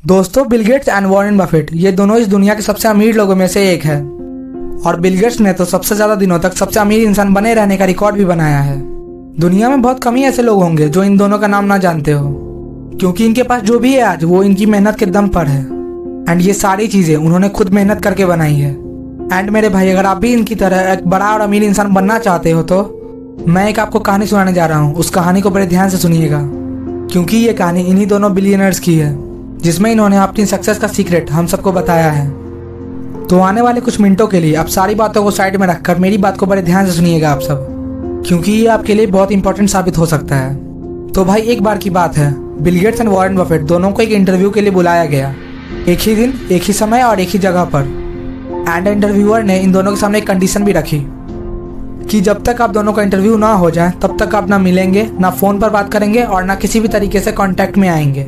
दोस्तों, Bill Gates and Warren Buffett ये दोनों इस दुनिया के सबसे अमीर लोगों में से एक है। और बिल गेट्स ने तो सबसे ज्यादा दिनों तक सबसे अमीर इंसान बने रहने का रिकॉर्ड भी बनाया है। दुनिया में बहुत कम ही ऐसे लोग होंगे जो इन दोनों का नाम ना जानते हो, क्योंकि इनके पास जो भी है आज वो इनकी मेहनत के दम पर है। एंड ये सारी चीजें उन्होंने खुद मेहनत करके बनाई है। एंड मेरे भाई, अगर आप भी इनकी तरह एक बड़ा और अमीर इंसान बनना चाहते हो तो मैं एक आपको कहानी सुनाने जा रहा हूँ। उस कहानी को बड़े ध्यान से सुनिएगा, क्योंकि ये कहानी इन्हीं दोनों बिलियनर्स की है, जिसमें इन्होंने अपनी सक्सेस का सीक्रेट हम सबको बताया है। तो आने वाले कुछ मिनटों के लिए आप सारी बातों को साइड में रखकर मेरी बात को बड़े ध्यान से सुनिएगा आप सब, क्योंकि ये आपके लिए बहुत इंपॉर्टेंट साबित हो सकता है। तो भाई, एक बार की बात है, Bill Gates and Warren Buffett दोनों को एक इंटरव्यू के लिए बुलाया गया, एक ही दिन, एक ही समय और एक ही जगह पर। एंड इंटरव्यूअर ने इन दोनों के सामने एक कंडीशन भी रखी कि जब तक आप दोनों का इंटरव्यू ना हो जाए तब तक आप ना मिलेंगे, ना फोन पर बात करेंगे और ना किसी भी तरीके से कांटेक्ट में आएंगे।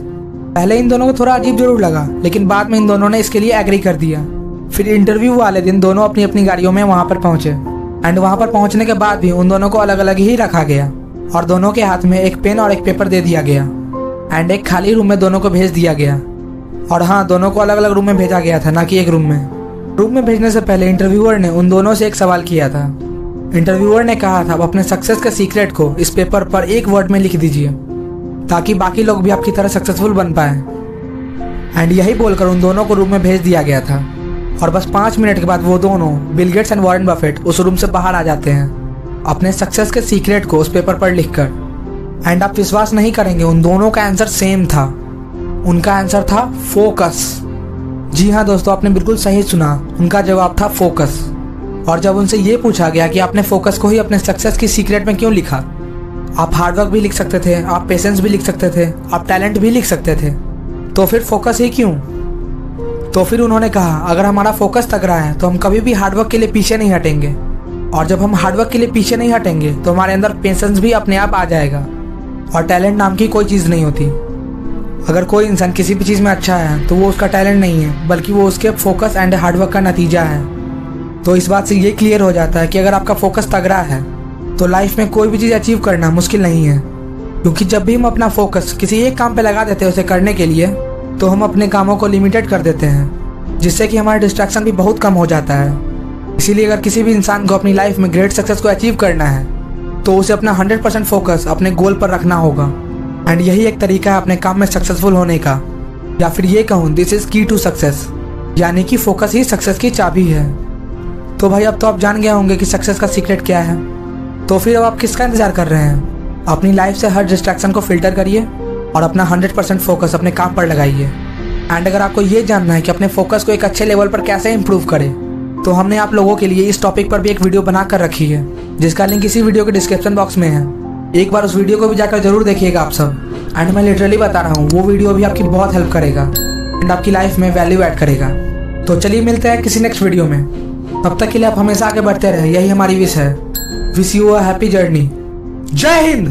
पहले इन दोनों को थोड़ा अजीब जरूर लगा, लेकिन बाद में इन दोनों ने इसके लिए एग्री कर दिया। फिर इंटरव्यू वाले दिन दोनों अपनी अपनी गाड़ियों में वहां पर पहुंचे। एंड वहां पर पहुंचने के बाद भी उन दोनों को अलग अलग ही रखा गया और दोनों के हाथ में एक पेन और एक पेपर दे दिया गया। एंड एक खाली रूम में दोनों को भेज दिया गया। और हाँ, दोनों को अलग अलग रूम में भेजा गया था, ना कि एक रूम में। रूम में भेजने से पहले इंटरव्यूअर ने उन दोनों से एक सवाल किया था। इंटरव्यूअर ने कहा था, आप अपने सक्सेस के सीक्रेट को इस पेपर पर एक वर्ड में लिख दीजिए, ताकि बाकी लोग भी आपकी तरह सक्सेसफुल बन पाए। एंड यही बोलकर उन दोनों को रूम में भेज दिया गया था। और बस 5 मिनट के बाद वो दोनों, Bill Gates and Warren Buffett, उस रूम से बाहर आ जाते हैं अपने सक्सेस के सीक्रेट को उस पेपर पर लिखकर। एंड आप विश्वास नहीं करेंगे, उन दोनों का आंसर सेम था। उनका आंसर था फोकस। जी हाँ दोस्तों, आपने बिल्कुल सही सुना, उनका जवाब था फोकस। और जब उनसे ये पूछा गया कि आपने फोकस को ही अपने सक्सेस की सीक्रेट में क्यों लिखा, आप हार्डवर्क भी लिख सकते थे, आप पेशेंस भी लिख सकते थे, आप टैलेंट भी लिख सकते थे, तो फिर फोकस ही क्यों? तो फिर उन्होंने कहा, अगर हमारा फोकस तगड़ा है तो हम कभी भी हार्डवर्क के लिए पीछे नहीं हटेंगे। और जब हम हार्डवर्क के लिए पीछे नहीं हटेंगे तो हमारे अंदर पेशेंस भी अपने आप आ जाएगा। और टैलेंट नाम की कोई चीज़ नहीं होती। अगर कोई इंसान किसी भी चीज़ में अच्छा है तो वो उसका टैलेंट नहीं है, बल्कि वो उसके फोकस एंड हार्डवर्क का नतीजा है। तो इस बात से ये क्लियर हो जाता है कि अगर आपका फोकस तगड़ा है तो लाइफ में कोई भी चीज़ अचीव करना मुश्किल नहीं है। क्योंकि जब भी हम अपना फोकस किसी एक काम पे लगा देते हैं उसे करने के लिए, तो हम अपने कामों को लिमिटेड कर देते हैं, जिससे कि हमारा डिस्ट्रैक्शन भी बहुत कम हो जाता है। इसीलिए अगर किसी भी इंसान को अपनी लाइफ में ग्रेट सक्सेस को अचीव करना है तो उसे अपना 100% फोकस अपने गोल पर रखना होगा। एंड यही एक तरीका है अपने काम में सक्सेसफुल होने का, या फिर ये कहूँ, दिस इज की टू सक्सेस, यानी कि फोकस ही सक्सेस की चाबी है। तो भाई, अब तो आप जान गए होंगे कि सक्सेस का सीक्रेट क्या है। तो फिर अब आप किसका इंतजार कर रहे हैं? अपनी लाइफ से हर डिस्ट्रैक्शन को फिल्टर करिए और अपना 100% फोकस अपने काम पर लगाइए। एंड अगर आपको ये जानना है कि अपने फोकस को एक अच्छे लेवल पर कैसे इंप्रूव करें, तो हमने आप लोगों के लिए इस टॉपिक पर भी एक वीडियो बना कर रखी है, जिसका लिंक इसी वीडियो के डिस्क्रिप्शन बॉक्स में है। एक बार उस वीडियो को भी जाकर जरूर देखिएगा आप सब। एंड मैं लिटरली बता रहा हूँ, वो वीडियो भी आपकी बहुत हेल्प करेगा एंड आपकी लाइफ में वैल्यू ऐड करेगा। तो चलिए मिलते हैं किसी नेक्स्ट वीडियो में। तब तक के लिए आप हमेशा आगे बढ़ते रहे, यही हमारी विश है। Wish you a happy journey. जय हिंद।